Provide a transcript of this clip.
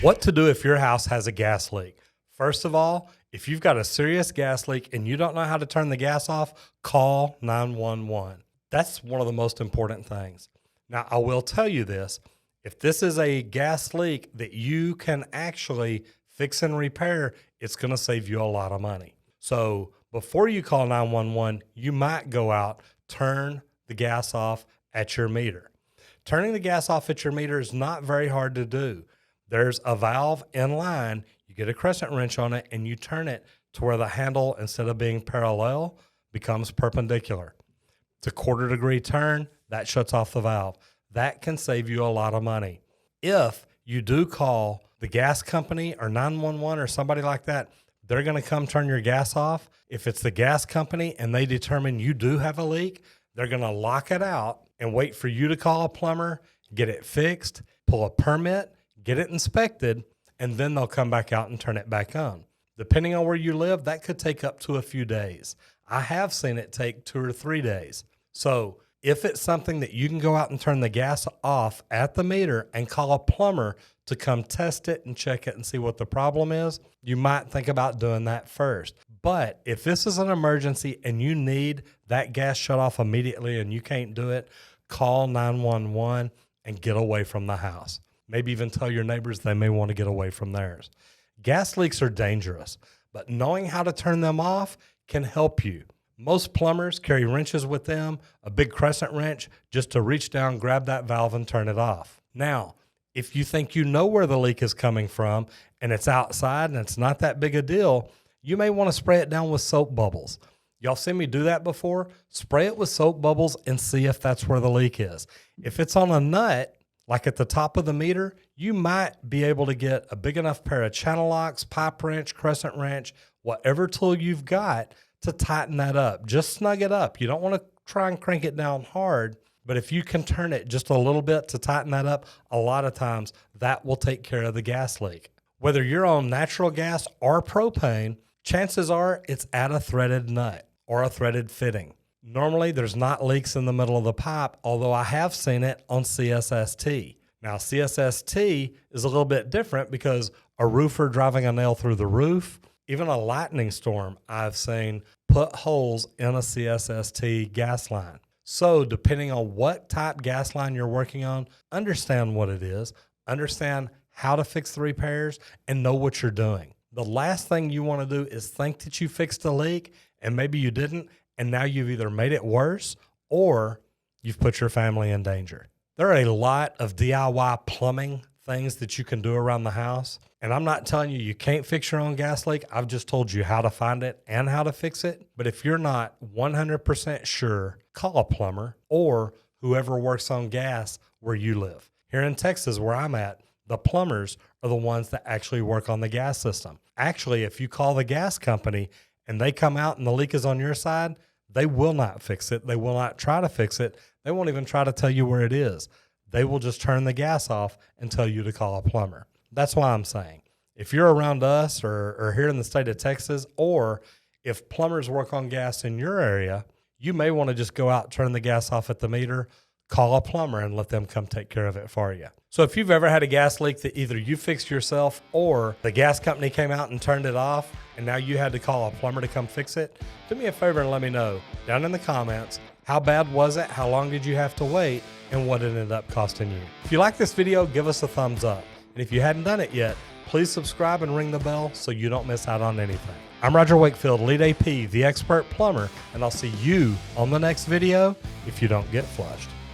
What to do if your house has a gas leak? First of all, if you've got a serious gas leak and you don't know how to turn the gas off, call 911. That's one of the most important things. Now, I will tell you this. If this is a gas leak that you can actually fix and repair, it's going to save you a lot of money. So before you call 911, you might go out, turn the gas off at your meter. Turning the gas off at your meter is not very hard to do. There's a valve in line. You get a crescent wrench on it and you turn it to where the handle, instead of being parallel, becomes perpendicular. It's a 1/4 degree turn. That shuts off the valve. That can save you a lot of money. If you do call the gas company or 911 or somebody like that, they're going to come turn your gas off. If it's the gas company and they determine you do have a leak, they're going to lock it out and wait for you to call a plumber, get it fixed, pull a permit, get it inspected, and then they'll come back out and turn it back on. Depending on where you live, that could take up to a few days. I have seen it take 2 or 3 days. So if it's something that you can go out and turn the gas off at the meter and call a plumber to come test it and check it and see what the problem is, you might think about doing that first. But if this is an emergency and you need that gas shut off immediately and you can't do it, call 911 and get away from the house. Maybe even tell your neighbors they may want to get away from theirs. Gas leaks are dangerous, but knowing how to turn them off can help you. Most plumbers carry wrenches with them, a big crescent wrench, just to reach down, grab that valve, and turn it off. Now, if you think you know where the leak is coming from and it's outside and it's not that big a deal, you may want to spray it down with soap bubbles. Y'all seen me do that before? Spray it with soap bubbles and see if that's where the leak is. If it's on a nut, like at the top of the meter, you might be able to get a big enough pair of channel locks, pipe wrench, crescent wrench, whatever tool you've got to tighten that up. Just snug it up. You don't want to try and crank it down hard, but if you can turn it just a little bit to tighten that up, a lot of times that will take care of the gas leak. Whether you're on natural gas or propane, chances are it's at a threaded nut or a threaded fitting. Normally, there's not leaks in the middle of the pipe, although I have seen it on CSST. Now, CSST is a little bit different because a roofer driving a nail through the roof, even a lightning storm, I've seen put holes in a CSST gas line. So depending on what type gas line you're working on, understand what it is, understand how to fix the repairs, and know what you're doing. The last thing you want to do is think that you fixed a leak and maybe you didn't, and now you've either made it worse or you've put your family in danger. There are a lot of DIY plumbing things that you can do around the house. And I'm not telling you can't fix your own gas leak. I've just told you how to find it and how to fix it. But if you're not 100% sure, call a plumber or whoever works on gas where you live. Here in Texas, where I'm at, the plumbers are the ones that actually work on the gas system. Actually, if you call the gas company and they come out and the leak is on your side, they will not fix it. They will not try to fix it. They won't even try to tell you where it is. They will just turn the gas off and tell you to call a plumber. That's why I'm saying, if you're around us or here in the state of Texas, or if plumbers work on gas in your area, you may want to just go out, turn the gas off at the meter, call a plumber and let them come take care of it for you. So if you've ever had a gas leak that either you fixed yourself or the gas company came out and turned it off and now you had to call a plumber to come fix it, do me a favor and let me know down in the comments, how bad was it, how long did you have to wait, and what it ended up costing you. If you like this video, give us a thumbs up. And if you hadn't done it yet, please subscribe and ring the bell so you don't miss out on anything. I'm Roger Wakefield, Lead AP, the expert plumber, and I'll see you on the next video if you don't get flushed.